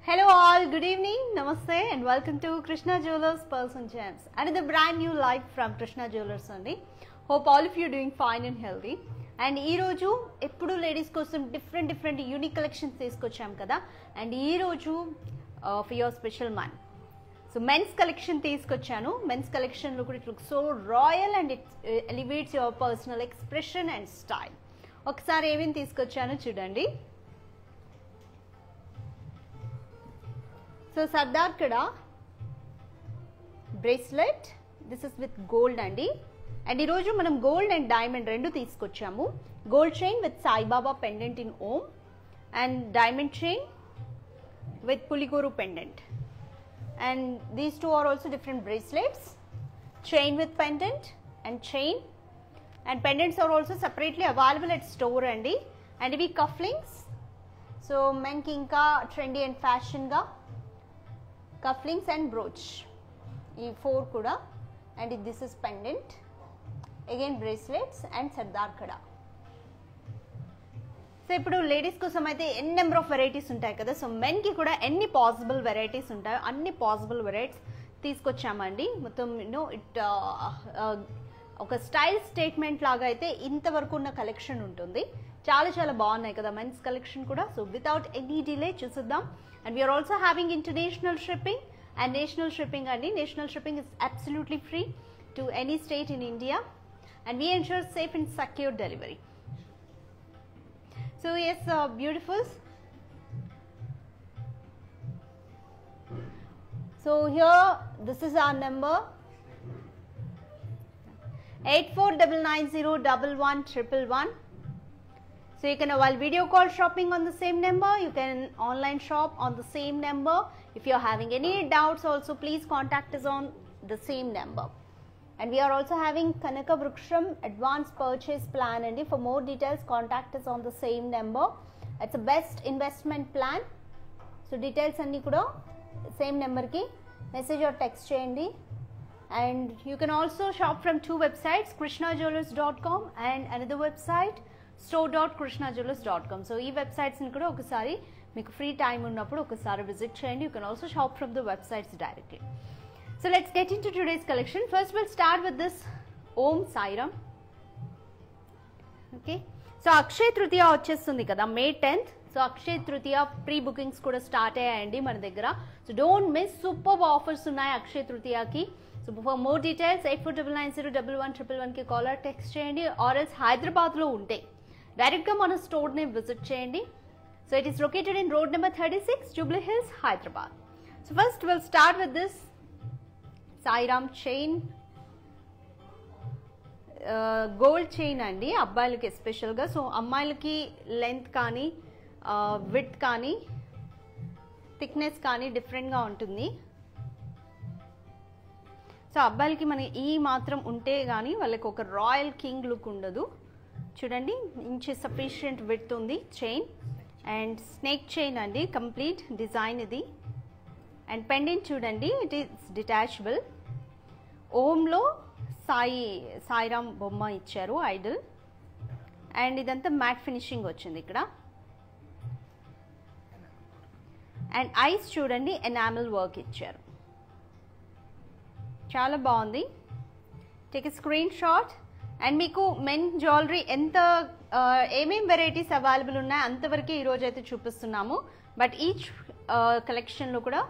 Hello all, good evening, namaste and welcome to Krishna Jewellers Pearls and Gems. Another brand new live from Krishna Jewellers Sunday. Hope all of you are doing fine and healthy. And ee roju eppudu ladies kosam different unique collections teeskocham kada, and ee roju for your special month. So men's collection teeskochanu. Men's collection look, it looks so royal and it elevates your personal expression and style. ఒకసారి ఏమేమి తీసుకొచ్చానో చూడండి. So Sardar Kada bracelet, this is with gold andi, and ee roju manam gold and diamond rendu teeskochamu. Gold chain with Sai Baba pendant in Om and diamond chain with Puligoru pendant, and these two are also different bracelets, chain with pendant and chain, and pendants are also separately available at store andi, and ivi cufflinks. So men ki inka trendy and fashion ga cufflinks and brooch, ee four kuda, and this is pendant, again bracelets and Sardar Kada. So ఇప్పుడు ladies కోసం అయితే ఎన్ number of varieties ఉంటాయి కదా, so men కి కూడా ఎన్ని possible varieties ఉంటాయో అన్ని పాసిబుల్ వెరైటీస్ తీసుకొచ్చామండి. మొత్తం ఇట్ ఒక స్టైల్ స్టేట్మెంట్ లాగా అయితే ఇంతవరకు ఉన్న కలెక్షన్ ఉంటుంది. చాలా బాగున్నాయి కదా మెన్స్ కలెక్షన్ కూడా. సో వితౌట్ ఎనీ డిలే చూసిద్దాం. And we are also having international shipping and national shipping andi. National shipping is absolutely free to any state in India, and we ensure safe and secure delivery. So yes, beautiful. So here this is our number 8499011111. So you can while video call shopping on the same number, you can online shop on the same number. If you are having any doubts also, please contact us on the same number. And we are also having Kanaka Vruksham advanced purchase plan, and for more details contact us on the same number. It's a best investment plan. So details anni kuda same number ki message or text cheyandi. And you can also shop from two websites, krishnajewellers.com and another website store.krishnajewellers.com. So ee websites ni kuda okasari meeku free time unnappudu okasari visit cheyandi. You can also shop from the websites directly. So let's get into today's collection. First we'll start with this Om Sairam. Okay, so Akshay Tritiya వచ్చేస్తుంది కదా May 10th. So Akshay తృతీయ pre bookings కూడా start అయ్యాయండి మన దగ్గర. So don't miss, super offers ఉన్నాయి అక్షయ్ తృతీయకి. So for more details 8499011111 కి కాల్ ఆర్ టెక్స్ట్ చేయండి, ఆర్ ఎల్స్ హైదరాబాద్లో ఉంటే డైరెక్ట్గా మన స్టోర్ని విజిట్ చేయండి. So it is located in road number 36, Jubilee Hills, Hyderabad. So first will start with this Sairam chain, gold chain అండి అబ్బాయిలకి ఎస్పెషల్గా. సో అమ్మాయిలకి లెంత్ కానీ విడ్త్ కానీ థిక్నెస్ కానీ డిఫరెంట్గా ఉంటుంది. సో అబ్బాయిలకి మన ఈ మాత్రం ఉంటే కానీ వాళ్ళకి ఒక రాయల్ కింగ్ లుక్ ఉండదు. చూడండి, ఇంచ్ సఫిషియంట్ విడ్త్ ఉంది చైన్, అండ్ స్నేక్ చైన్ అండి కంప్లీట్ డిజైన్ ఇది. అండ్ పెండెంట్ చూడండి, ఇట్ ఈస్ డిటాచబుల్. ఓంలో సాయిరామ్ బొమ్మ ఇచ్చారు ఐడల్, అండ్ ఇదంతా మ్యాట్ ఫినిషింగ్ వచ్చింది ఇక్కడ. అండ్ ఐస్ చూడండి, ఎనామిల్ వర్క్ ఇచ్చారు, చాలా బాగుంది. Take a screen shot. And మీకు మెన్ జ్యువెలరీ ఎంత ఏమేం వెరైటీస్ అవైలబుల్ ఉన్నాయో అంతవరకు ఈరోజు అయితే చూపిస్తున్నాము. బట్ ఈచ్ కలెక్షన్లో కూడా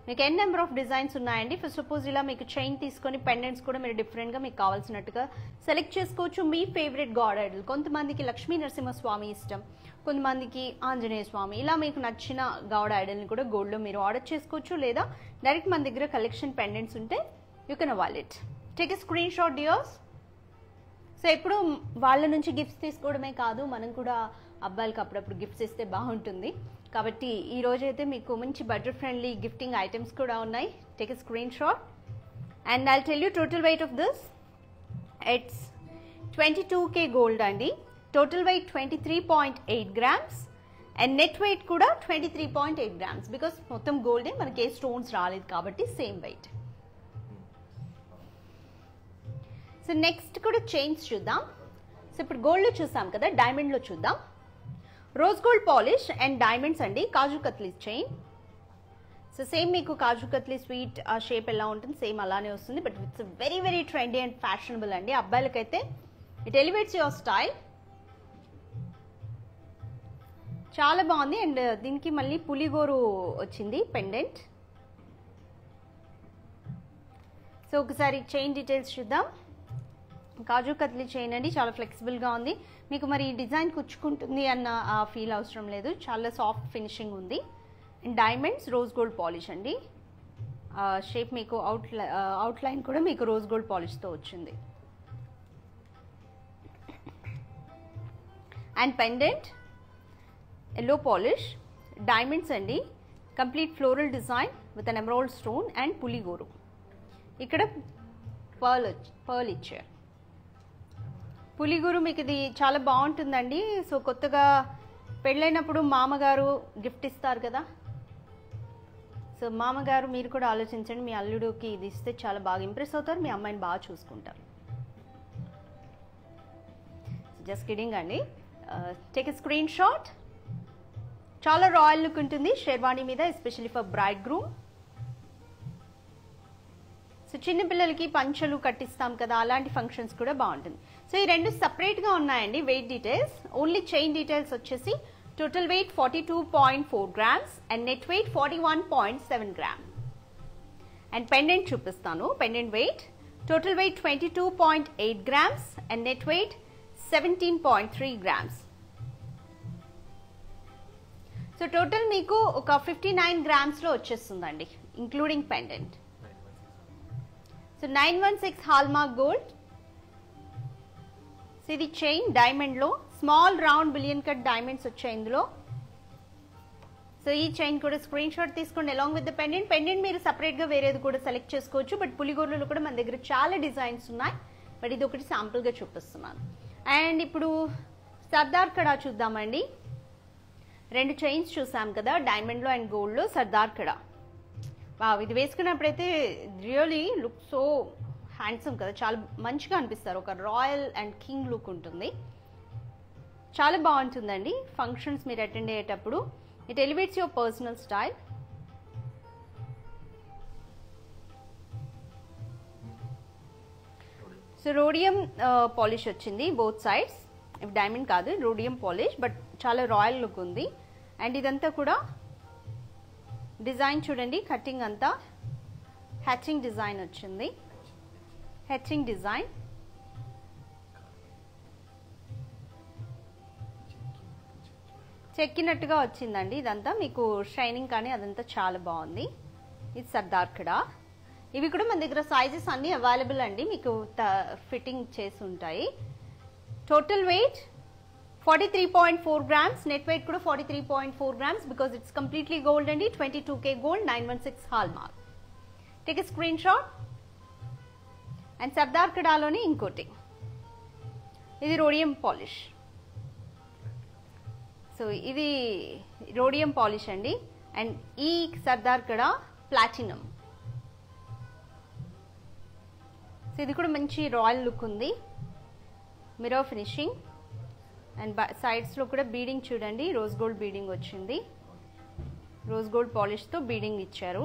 మీకు ఎన్ నెంబర్ ఆఫ్ డిజైన్స్ ఉన్నాయండి. ఫర్ సపోజ్ ఇలా మీకు చైన్ తీసుకొని పెండెంట్స్ కూడా మీరు డిఫరెంట్గా మీకు కావాల్సినట్టుగా సెలెక్ట్ చేసుకోవచ్చు. మీ ఫేవరెట్ గాడ్ ఐడల్, కొంతమందికి లక్ష్మీ నరసింహస్వామి ఇష్టం, కొంతమందికి ఆంజనేయ స్వామి, ఇలా మీకు నచ్చిన గాడ్ ఐడల్ని కూడా గోల్డ్లో మీరు ఆర్డర్ చేసుకోవచ్చు, లేదా డైరెక్ట్ మన దగ్గర కలెక్షన్ పెండెంట్స్ ఉంటే you can avail it. Take a screenshot dears. So ఎప్పుడు వాళ్ళ నుంచి గిఫ్ట్స్ తీసుకోవడమే కాదు, మనం కూడా అబ్బాయిలకి అప్పుడప్పుడు గిఫ్ట్స్ ఇస్తే బాగుంటుంది. కాబట్టి ఈ రోజైతే మీకు మంచి బడ్జెట్ ఫ్రెండ్లీ గిఫ్టింగ్ ఐటమ్స్ కూడా ఉన్నాయి. Take a screen shot and I'll tell you total weight of this. It's 22K gold అండి. Total weight 23.8 grams and net weight కూడా 23.8 గ్రామ్స్. బికాస్ మొత్తం గోల్డే, మనకి ఏ స్టోన్స్ రాలేదు కాబట్టి సేమ్ వెయిట్. సో నెక్స్ట్ కూడా chains చూద్దాం. సో ఇప్పుడు గోల్డ్లో చూసాం కదా, డైమండ్లో చూద్దాం. Rose gold polish and diamonds అండి, కాజు కత్లీ చైన్. సో సేమ్ మీకు కాజు కత్లీ స్వీట్ ఆ షేప్ ఎలా ఉంటుంది సేమ్ అలానే వస్తుంది. But it's very very trendy and fashionable అండి. అబ్బాయిలకైతే ఇట్ ఎలివేట్స్ యువర్ స్టైల్. చాలా బాగుంది. అండ్ దీనికి మళ్ళీ పులిగోరు వచ్చింది పెండెంట్. సో ఒకసారి చైన్ డీటెయిల్స్ చూద్దాం. కాజు కత్లీ చైన్ అండి, చాలా ఫ్లెక్సిబుల్గా ఉంది. మీకు మరి ఈ డిజైన్ కుచ్చుకుంటుంది అన్న ఫీల్ అవసరం లేదు, చాలా సాఫ్ట్ ఫినిషింగ్ ఉంది. And diamonds rose gold polish అండి. షేప్ మీకు అవుట్లైన్ కూడా మీకు రోజ్ గోల్డ్ పాలిష్తో వచ్చింది. And pendant yellow polish, diamonds అండి, complete floral design with an emerald stone and పులిగోరు. ఇక్కడ పర్ల్ ఇచ్చారు. పులిగోరు మీకు ఇది చాలా బాగుంటుందండి. సో కొత్తగా పెళ్ళైనప్పుడు మామగారు గిఫ్ట్ ఇస్తారు కదా, సో మామగారు మీరు కూడా ఆలోచించండి, మీ అల్లుడికి ఇది ఇస్తే చాలా బాగా ఇంప్రెస్ అవుతారు, మీ అమ్మాయిని బాగా చూసుకుంటారు. జస్ట్ కిడింగ్ అండి. Take a screen shot. చాలా రాయల్ లుక్ ఉంటుంది షెర్వాణి మీద, especially for braid groom. So చిన్నపిల్లలకి పంచలు కట్టిస్తాం కదా, అలాంటి ఫంక్షన్స్ కూడా బాగుంటుంది. సో ఈ రెండు సపరేట్గా ఉన్నాయండి. Weight details only chain details వచ్చేసి total weight 42.4 grams and net weight 41.7 grams. And pendant చూపిస్తాను. Pendant weight total weight 22.8 grams and net weight 17.3 grams. So total మీకు ఒక 59 grams-లో వచ్చేస్తుందండి including pendant. So 916 hallmark gold. So ఇది chain డైమండ్లో small round brilliant cut diamonds వచ్చాయి ఇందులో. So ఈ చైన్ కూడా స్క్రీన్ షాట్ తీసుకోండి along with the pendant. Pendant మీరు సపరేట్గా వేరేది కూడా సెలెక్ట్ చేసుకోవచ్చు. బట్ పులిగోర్లలో కూడా మన దగ్గర చాలా డిజైన్స్ ఉన్నాయి, బట్ ఇది ఒకటి శాంపుల్గా చూపిస్తున్నాను. అండ్ ఇప్పుడు సర్దార్ కడా చూద్దామండి. రెండు చైన్స్ చూసాం కదా, డైమండ్లో అండ్ గోల్డ్లో. సర్దార్ కడా ఇది వేసుకున్నప్పుడైతే రియలీ లుక్ సో హ్యాండ్సమ్ కదా, చాలా మంచిగా అనిపిస్తారు. ఒక రాయల్ అండ్ కింగ్ లుక్ ఉంటుంది, చాలా బాగుంటుందండి ఫంక్షన్స్ మీరు అటెండ్ అయ్యేటప్పుడు. It elevates your personal style. So rhodium polish వచ్చింది బోత్ సైడ్స్. ఇవి డైమండ్ కాదు, రోడియం పాలిష్, బట్ చాలా రాయల్ లుక్ ఉంది. అండ్ ఇదంతా కూడా డిజైన్ చూడండి, కటింగ్ అంతా హ్యాచింగ్ డిజైన్ వచ్చింది. హ్యాచింగ్ డిజైన్ చెక్కినట్టుగా వచ్చిందండి. ఇదంతా మీకు షైనింగ్ కానీ అదంతా చాలా బాగుంది. ఇది సర్దార్ కడా. ఇవి కూడా మన దగ్గర సైజెస్ అన్నీ అవైలబుల్ అండి, మీకు ఫిట్టింగ్ చేసి ఉంటాయి. Total weight 43.4 grams, net weight కూడా 43.4 grams because it's completely gold అండి. 22K gold, 916 hallmark. Take a screen shot. And Sardar కడాలోని ఇంకోటి, ఇది రోడియం పాలిష్. సో ఇది రోడియం పాలిష్ అండి. అండ్ ఈ సర్దార్ కడా ప్లాటినం. సో ఇది కూడా మంచి రాయల్ లుక్ ఉంది, మిర్రర్ ఫినిషింగ్. అండ్ సైడ్స్లో కూడా బీడింగ్ చూడండి, రోజ్ గోల్డ్ బీడింగ్ వచ్చింది. రోజ్ గోల్డ్ పాలిష్తో బీడింగ్ ఇచ్చారు,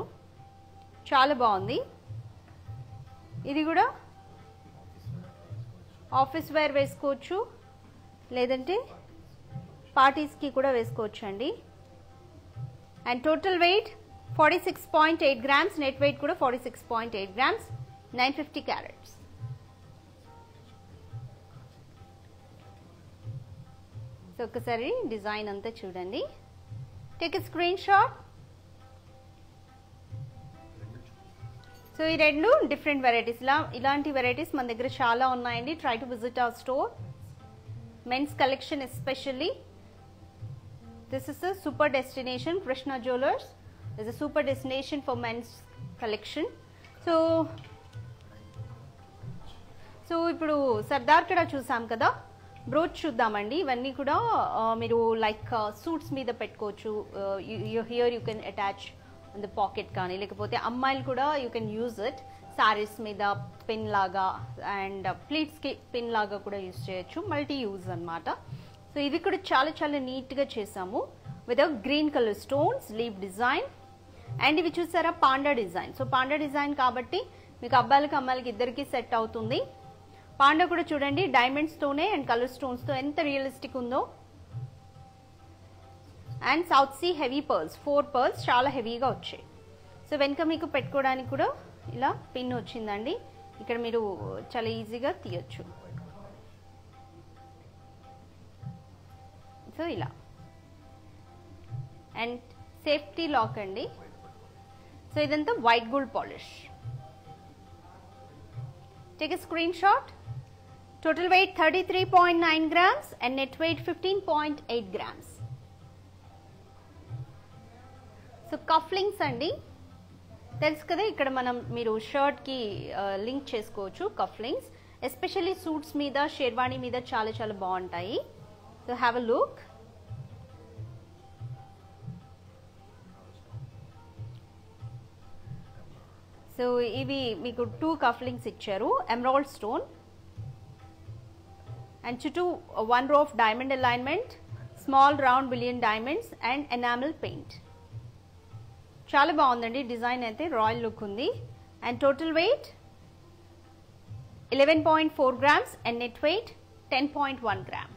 చాలా బాగుంది. ఇది కూడా ఆఫీస్ వేర్ వేసుకోవచ్చు, లేదంటే పార్టీస్కి కూడా వేసుకోవచ్చు అండి. And total wait 46.8 grams, net weight కూడా 46.8 grams, 950 carats. సో ఒకసారి డిజైన్ అంతా చూడండి. Take a screen shot. So ఈ రెండు డిఫరెంట్ వెరైటీస్. ఇలాంటి వెరైటీస్ మన దగ్గర చాలా ఉన్నాయండి. Try to visit our store. Men's collection especially. This is a super destination. Krishna jewellers is a super destination for men's collection. So ఇప్పుడు సర్దార్ కడా చూసాం కదా, బ్రోచ్ చూద్దామండి. ఇవన్నీ కూడా మీరు లైక్ సూట్స్ మీద పెట్టుకోవచ్చు. Here you can attach the pocket కానీ, లేకపోతే అమ్మాయిలు కూడా you can use it saris మీద పిన్ లాగా అండ్ ప్లీట్స్కి పిన్ లాగా కూడా యూజ్ చేయొచ్చు. మల్టీ యూజ్ అనమాట. సో ఇది కూడా చాలా చాలా నీట్గా చేసాము with green colour stones leave design. And ఇవి చూసారా panda design. So panda design కాబట్టి మీకు అబ్బాయిలకి అమ్మాయిలకి ఇద్దరికి సెట్ అవుతుంది. పాండా కూడా చూడండి డైమండ్స్ తోనే అండ్ కలర్ స్టోన్స్ తో ఎంత రియలిస్టిక్ ఉందో. And south sea heavy pearls 4 pearls చాలా హెవీగా వచ్చాయి. సో వెనుక మీకు పెట్టుకోవడానికి కూడా ఇలా పిన్ వచ్చిందండి. ఇక్కడ మీరు చాలా ఈజీగా తీయొచ్చు. సో ఇలా అండ్ సేఫ్టీ లాక్ అండి. సో ఇదంతా white gold polish. Take a screenshot. Total weight 33.9 grams and net weight 15.8 grams. So cufflinks అండి తెలుసు కదా, ఇక్కడ మీరు షర్ట్ కి లింక్ చేసుకోవచ్చు కఫ్లింగ్స్. ఎస్పెషల్లీ సూట్స్ మీద షేర్వాణి మీద చాలా చాలా బాగుంటాయి. So have a look. So ఇవి మీకు 2 కఫ్లింగ్స్ ఇచ్చారు. ఎమరాల్డ్ స్టోన్ అండ్ చుట్టూ 1 row of diamond alignment, small round billion diamonds and enamel paint. చాలా బాగుందండి డిజైన్ అయితే, రాయల్ లుక్ ఉంది. And total wait 11.4 grams and net wait 10.1 gram.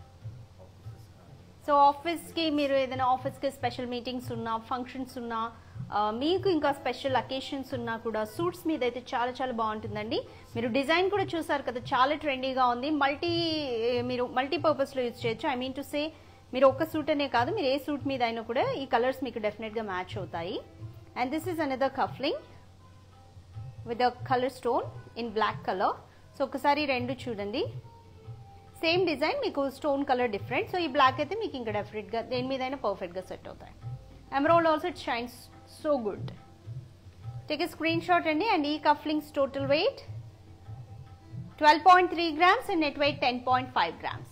So ఆఫీస్కి మీరు ఏదైనా ఆఫీస్కి స్పెషల్ మీటింగ్స్ ఉన్నా, ఫంక్షన్స్ ఉన్నా, మీకు ఇంకా స్పెషల్ అకేషన్స్ ఉన్నా కూడా సూట్స్ మీద అయితే చాలా చాలా బాగుంటుందండి. మీరు డిజైన్ కూడా చూసారు కదా, చాలా ట్రెండీగా ఉంది. మీరు మల్టీపర్పస్లో యూజ్ చేయొచ్చు. ఐ మీన్ టు సే మీరు ఒక్క సూట్ అనే కాదు, మీరు ఏ సూట్ మీద అయినా కూడా ఈ కలర్స్ మీకు డెఫినెట్గా మ్యాచ్ అవుతాయి. And this is another cufflink with a colour stone in black colour. So ఒకసారి రెండు చూడండి, సేమ్ డిజైన్, మీకు స్టోన్ కలర్ డిఫరెంట్. సో ఈ బ్లాక్ అయితే మీకు ఇంకా డెఫినెట్గా దేని మీదైనా పర్ఫెక్ట్గా సెట్ అవుతాయి. Emerald also it shines so good. Take a screenshot అండి. అండ్ ఈ cufflinks total weight 12.3 grams and net weight 10.5 grams.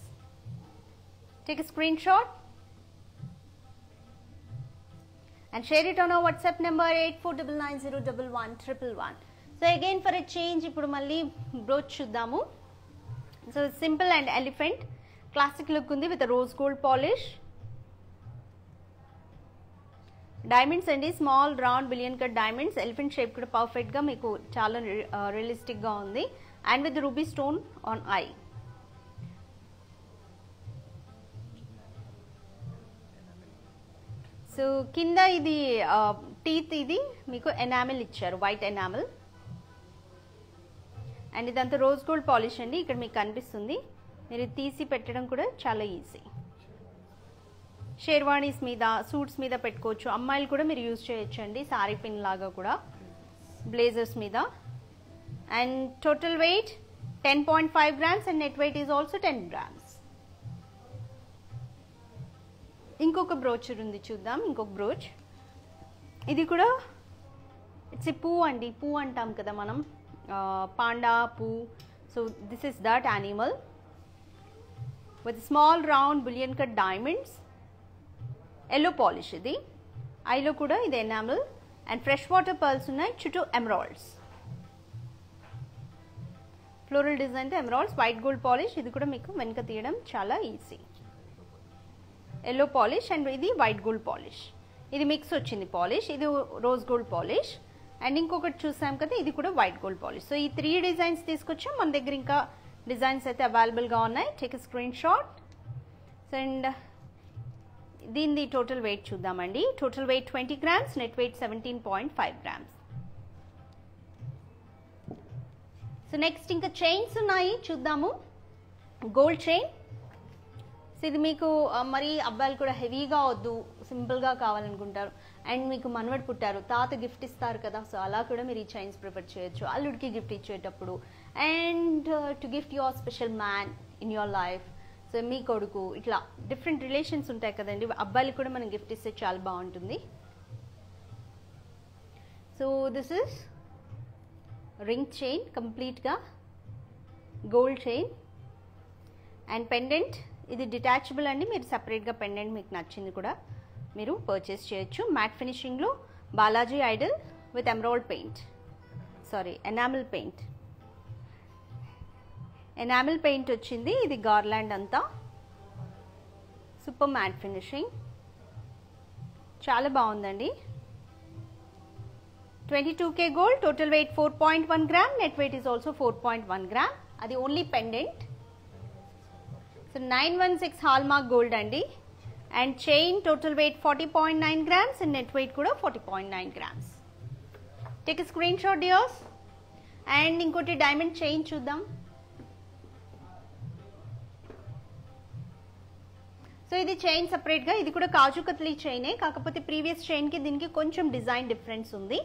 Take a screenshot and share it on our WhatsApp number 8499011111. So again for a change, ఇప్పుడు మళ్ళీ brooch చూద్దాము. So simple and elephant classic look ఉంది with rose gold polish. Diamonds అండి, small round brilliant cut diamonds. Elephant shape కూడా పర్ఫెక్ట్గా మీకు చాలా రియలిస్టిక్గా ఉంది. And with ruby stone on eye. So కింద ఇది టీత్, ఇది మీకు ఎనామిల్ ఇచ్చారు, వైట్ ఎనామిల్. అండ్ ఇదంతా రోజ్ గోల్డ్ పాలిష్ అండి. ఇక్కడ మీకు కనిపిస్తుంది, మీరు తీసి పెట్టడం కూడా చాలా ఈజీ. షేర్వాణీస్ మీద, సూట్స్ మీద పెట్టుకోవచ్చు. అమ్మాయిలు కూడా మీరు యూజ్ చేయొచ్చు అండి, సారీ పిన్ లాగా కూడా బ్లేజర్స్ మీద. And total wait 10.5 grams and net wait is also 10 grams. ఇంకొక బ్రోచర్ ఉంది చూద్దాం. ఇంకొక బ్రోచ్, ఇది కూడా ఇట్స్ ఏ పూ అండి. పూ అంటాం కదా మనం, పాండా పూ. So this is that animal with small round brilliant cut diamonds. Yellow polish ఇది. ఐలో కూడా ఇది enamel and fresh water pearls ఉన్నాయి. చుట్టూ ఎమరాల్డ్స్, ఫ్లోరల్ డిజైన్తో ఎమరాల్డ్స్, వైట్ గోల్డ్ పాలిష్. ఇది కూడా మీకు వెనక తీయడం చాలా ఈజీ. ఎల్లో పాలిష్ అండ్ ఇది వైట్ గోల్డ్ పాలిష్. ఇది మిక్స్ వచ్చింది పాలిష్. ఇది రోజ్ గోల్డ్ పాలిష్. అండ్ ఇంకొకటి చూసాం కదా, ఇది కూడా వైట్ గోల్డ్ పాలిష్. సో ఈ 3 డిజైన్స్ తీసుకొచ్చాం. మన దగ్గర ఇంకా డిజైన్స్ అయితే అవైలబుల్గా ఉన్నాయి. Take a screen shot. And దీనిది టోటల్ వెయిట్ చూద్దామండి. Total weight 20 grams, net wait 17.5 grams. So next ఇంకా చైన్స్ ఉన్నాయి చూద్దాము. Gold chain. సో ఇది మీకు మరి అబ్బాయిలు కూడా హెవీగా వద్దు, సింపుల్గా కావాలనుకుంటారు. అండ్ మీకు మనవడు పుట్టారు, తాత గిఫ్ట్ ఇస్తారు కదా, సో అలా కూడా మీరు ఈ చైన్స్ ప్రిఫర్ చేయొచ్చు అల్లుడికి గిఫ్ట్ ఇచ్చేటప్పుడు. And to gift your special man in your life. So మీ కొడుకు, ఇట్లా డిఫరెంట్ రిలేషన్స్ ఉంటాయి కదండి, అబ్బాయిలకు కూడా మనం గిఫ్ట్ ఇస్తే చాలా బాగుంటుంది. So this is ring chain, కంప్లీట్గా గోల్డ్ చైన్. అండ్ పెండెంట్ ఇది డిటాచబుల్ అండి, మీరు సపరేట్గా పెండెంట్ మీకు నచ్చింది కూడా మీరు పర్చేస్ చేయొచ్చు. మ్యాట్ ఫినిషింగ్లో Balaji idol with emerald paint, sorry enamel paint. Enamel paint వచ్చింది. ఇది గార్లాండ్ అంతా సూపర్ మ్యాట్ ఫినిషింగ్, చాలా బాగుందండి. 22K gold, total weight 4.1 gram, net weight is also 4.1 gram. Adi only pendant. So 916 hallmark gold andi, and chain total weight 40.9 grams and net weight kuda 40.9 grams. Take a screenshot dears. And inkoti diamond chain chuddam. So ఇది chain separate గా, ఇది కూడా కాజు కత్లీ చైనే, కాకపోతే previous chain కి దీనికి కొంచెం design difference ఉంది.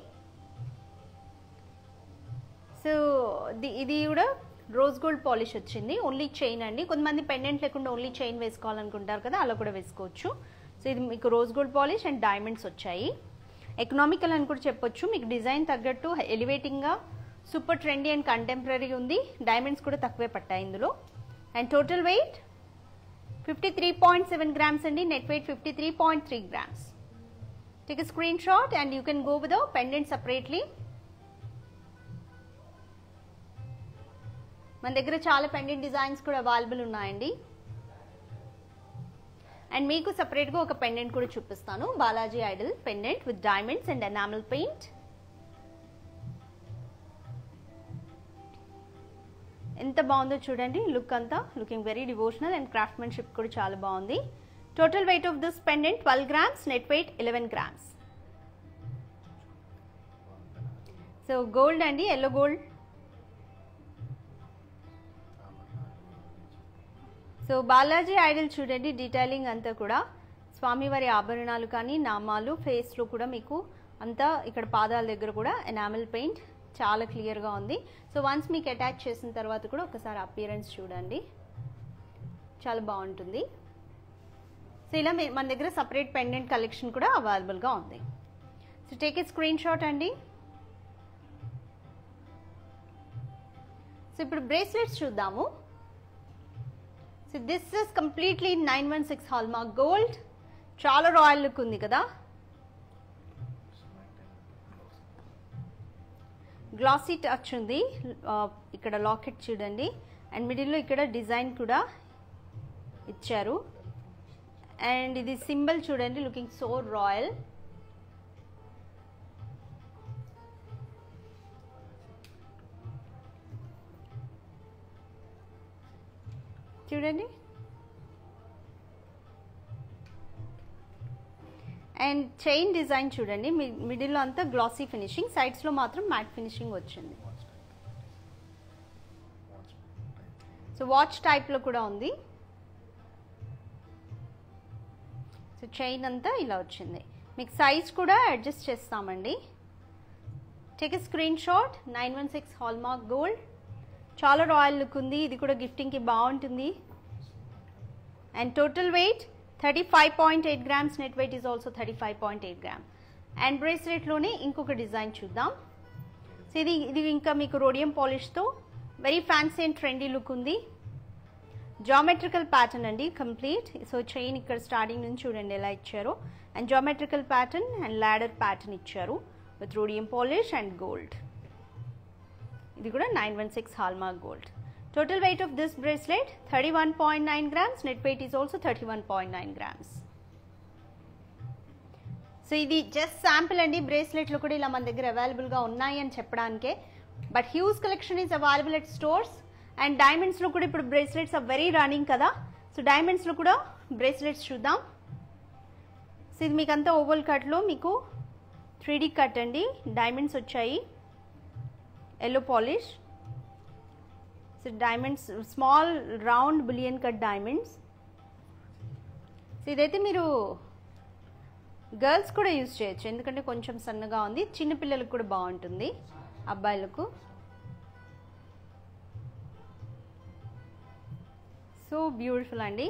So ఇది కూడా రోజ్ గోల్డ్ పాలిష్ వచ్చింది, ఓన్లీ చైన్ అండి. కొంతమంది పెండెంట్ లేకుండా ఓన్లీ చైన్ వేసుకోవాలనుకుంటారు కదా, అలా కూడా వేసుకోవచ్చు. సో ఇది మీకు rose gold polish and diamonds వచ్చాయి. ఎకనామికల్ అని కూడా చెప్పొచ్చు, మీకు డిజైన్ తగ్గట్టు ఎలివేటింగ్ గా సూపర్ ట్రెండీ అండ్ కంటెంపరీ ఉంది. డైమండ్స్ కూడా తక్కువే పట్టాయి ఇందులో. And total wait 53.7 grams and net weight 53.3 grams. Take a screenshot and you can go with the pendant separately. మన దగ్గర చాలా పెండెంట్ డిజైన్స్ కూడా అవైలబుల్ ఉన్నాయండి. అండ్ మీకు సెపరేట్ గా ఒక పెండెంట్ కూడా చూపిస్తాను, Balaji idol pendant with diamonds and enamel paint. ఎంత బాగుందో చూడండి, లుక్ అంతా looking very devotional and craftsmanship కూడా చాలా బాగుంది. Total weight of this pendant 12 grams, net weight 11 grams. So gold అండి, yellow gold. So Balaji idol చూడండి, డీటెయిలింగ్ అంతా కూడా స్వామివారి ఆభరణాలు కానీ నామాలు, ఫేస్లో కూడా మీకు అంతా ఇక్కడ పాదాల దగ్గర కూడా ఎనామెల్ పెయింట్ చాలా క్లియర్గా ఉంది. సో వన్స్ మీకు అటాచ్ చేసిన తర్వాత కూడా ఒకసారి అపియరెన్స్ చూడండి, చాలా బాగుంటుంది. సో ఇలా మన దగ్గర సపరేట్ పెండెంట్ కలెక్షన్ కూడా అవైలబుల్గా ఉంది. So take a screen shot అండి. సో ఇప్పుడు బ్రేస్లెట్స్ చూద్దాము. So this is completely 916 hallmark gold, చాలా రాయల్ లుక్ ఉంది కదా. గ్లాసీ టచ్ ఉంది, ఇక్కడ లాకెట్ చూడండి, అండ్ మిడిల్లో ఇక్కడ డిజైన్ కూడా ఇచ్చారు. అండ్ ఇది సింబల్ చూడండి, లుకింగ్ సో రాయల్. చూడండి, అండ్ చైన్ డిజైన్ చూడండి, మిడిల్లో అంతా గ్లాసీ ఫినిషింగ్, సైడ్స్లో మాత్రం మ్యాట్ ఫినిషింగ్ వచ్చింది. సో వాచ్ టైప్లో కూడా ఉంది. సో చైన్ అంతా ఇలా వచ్చింది, మీకు సైజ్ కూడా అడ్జస్ట్ చేస్తామండి. Take a screenshot. 916 hallmark gold, చాలా రాయల్ లుక్ ఉంది, ఇది కూడా గిఫ్టింగ్కి బాగుంటుంది. And total weight 35.8 grams, net weight is also 35.8 grams. And బ్రేస్లెట్లోనే ఇంకొక డిజైన్ చూద్దాం. సో ఇది ఇంకా మీకు రోడియం పాలిష్తో very fancy and trendy look ఉంది. జామెట్రికల్ ప్యాటర్న్ అండి కంప్లీట్. సో చైన్ ఇక్కడ స్టార్టింగ్ నుంచి చూడండి ఎలా ఇచ్చారో, and geometrical pattern and ladder pattern ఇచ్చారు with rhodium polish and gold. ఇది కూడా 916 hallmark gold. Total weight of this bracelet 31.9 grams, net weight is also 31.9 grams. So ఇది జస్ట్ శాంపుల్ అండి, బ్రేస్లెట్లు కూడా ఇలా మన దగ్గర అవైలబుల్గా ఉన్నాయి అని చెప్పడానికే. But huge collection is available at stores. And డైమండ్స్లో కూడా ఇప్పుడు బ్రేస్లెట్స్ ఆర్ వెరీ రన్నింగ్ కదా. సో డైమండ్స్లో కూడా బ్రేస్లెట్స్ చూద్దాం. సో ఇది మీకు అంతా ఓవల్ కట్లో మీకు 3D కట్ అండి, డైమండ్స్ వచ్చాయి, yellow polish. So diamonds small round brilliant cut diamonds. So ఇదైతే మీరు గర్ల్స్ కూడా యూజ్ చేయొచ్చు, ఎందుకంటే కొంచెం సన్నగా ఉంది, చిన్నపిల్లలకు కూడా బాగుంటుంది, అబ్బాయిలకు. సో బ్యూటిఫుల్ అండి.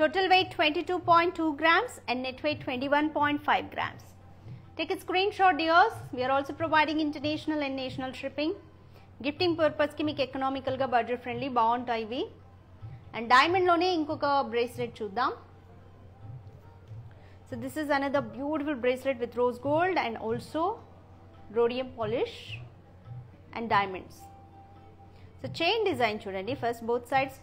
Total wait 22.2 grams and net weight 21.5 grams. Take a screenshot dears. We are also providing international and national shipping. Gifting పర్పస్కి మీకు ఎకనామికల్గా బడ్జెట్ ఫ్రెండ్లీ బాగుంటాయి ఇవి. అండ్ డైమండ్లోనే ఇంకొక బ్రేస్లెట్ చూద్దాం. So this is another beautiful bracelet with rose gold and also rhodium polish and diamonds. So chain design చూడండి, first both sides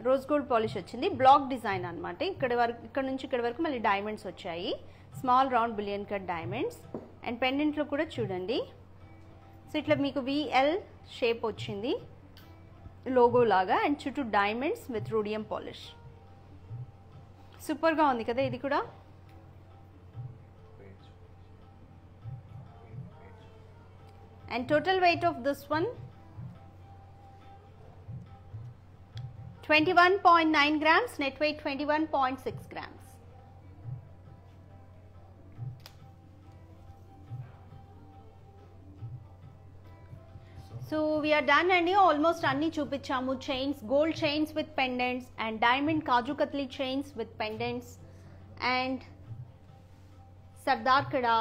rose gold polish వచ్చింది, black design అనమాట. ఇక్కడ నుంచి ఇక్కడ వరకు మళ్ళీ డైమండ్స్ వచ్చాయి. Small round brilliant cut diamonds. And పెండెంట్లో కూడా చూడండి, సో ఇట్లా మీకు విఎల్ షేప్ వచ్చింది లోగో లాగా, అండ్ చుట్టూ డైమండ్స్ విత్ రూడియం పాలిష్. సూపర్గా ఉంది కదా ఇది కూడా. And total weight of this one 21.9 grams, net weight 21.6 grams. So we are done and almost anni chupichamu. Chains, gold chains with pendants, and diamond kaju katli chains with pendants, and Sardar Kada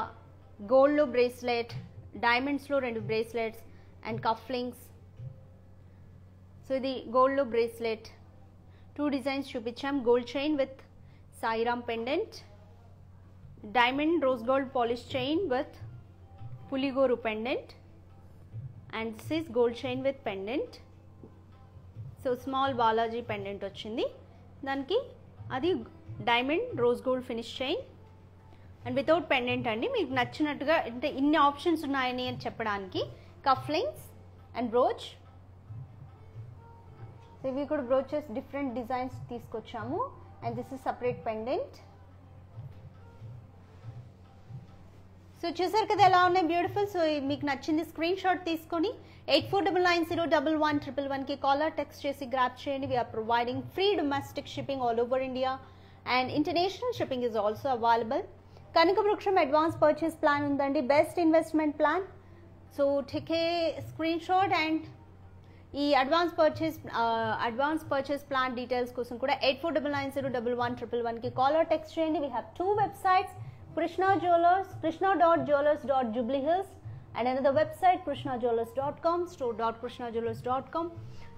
gold lo bracelet, diamonds lo rendu bracelets, and cufflinks. So the gold lo bracelet, 2 designs chupicham. Gold chain with Sairam pendant, diamond rose gold polish chain with Puligoru pendant, and this is gold chain with pendant. So small Balaji pendant ochindi, daniki adi diamond rose gold finish chain and without pendant అండి. మీకు నచ్చినట్టుగా అంటే ఇన్ని options ఉన్నాయని అని చెప్పడానికి cufflinks and brooch. So ఇవి కూడా బ్రోచెస్ డిఫరెంట్ డిజైన్స్ తీసుకొచ్చాము, and this is separate pendant. So చూసారు కదా ఎలా ఉన్నాయి బ్యూటిఫుల్. సో మీకు నచ్చింది స్క్రీన్ షాట్ తీసుకొని 8499011111కి కాలర్ టెక్స్ట్ చేసి గ్రాప్ చేయండి. We are providing free domestic shipping all over India, and international shipping is also available. Kanaka Vruksham advance purchase plan ఉందండి, best investment plan. So take a screen shot, and ఈ advance purchase plan details కోసం కూడా 8499011111కి call or text చేయండి. We have 2 websites, Krishna Jewelers, krishna.jewelers.jubilee hills, and another website krishnajewelers.com, store.krishnajewelers.com.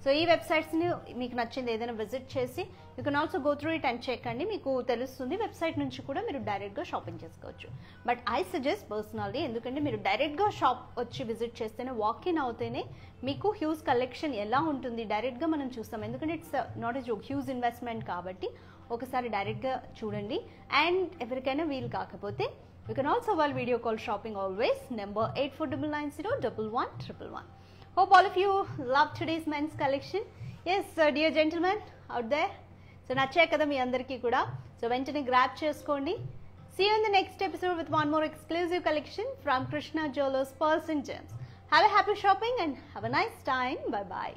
So ఈ వెబ్సైట్స్ని మీకు నచ్చింది ఏదైనా విజిట్ చేసి you can also go through it and check అండి, మీకు తెలుస్తుంది. వెబ్సైట్ నుంచి కూడా మీరు డైరెక్ట్గా షాపింగ్ చేసుకోవచ్చు. బట్ ఐ సజెస్ట్ పర్సనల్లీ, ఎందుకంటే మీరు డైరెక్ట్గా షాప్ వచ్చి విజిట్ చేస్తేనే, వాక్ ఇన్ అవుతేనే మీకు హ్యూజ్ కలెక్షన్ ఎలా ఉంటుంది డైరెక్ట్గా మనం చూస్తాం. ఎందుకంటే it's not a joke, huge investment కాబట్టి ఒకసారి డైరెక్ట్గా చూడండి. అండ్ ఎవరికైనా వీలు కాకపోతే you can also wall video call shopping always, number 8499011111. Hope all of you love today's men's collection. Yes, dear gentlemen out there. So nache kada mi andarki kuda. So ventane grab cheskondi. See you in the next episode with one more exclusive collection from Krishna Jewelers Pearls and Gems. Have a happy shopping and have a nice time. Bye bye.